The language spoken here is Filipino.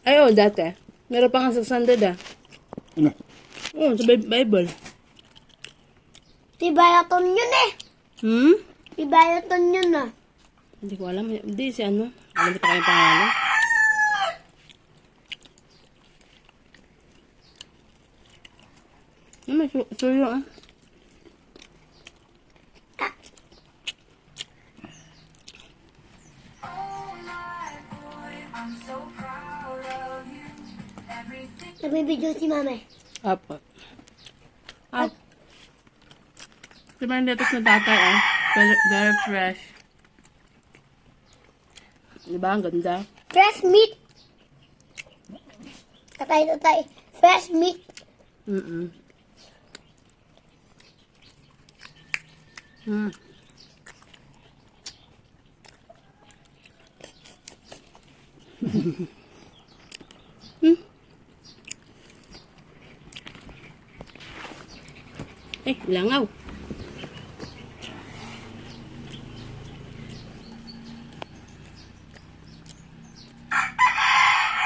Ay, oh, dati. Meron pa nga 600 ah. Ano? Oo, sa Bible. Tibayaton yun eh. Hmm? Tibayaton yun ah. Hindi ko alam. Hindi, si ano. Alam ko kayong pangalan. May suyo ah. Nabibidyo si mama eh. Apo. Ah. Diba yung lettuce na tatay ah. Very fresh. Diba? Ang ganda. Fresh meat. Tatay. Fresh meat. Mm-mm. Mm. Hmm. Eh, langaw.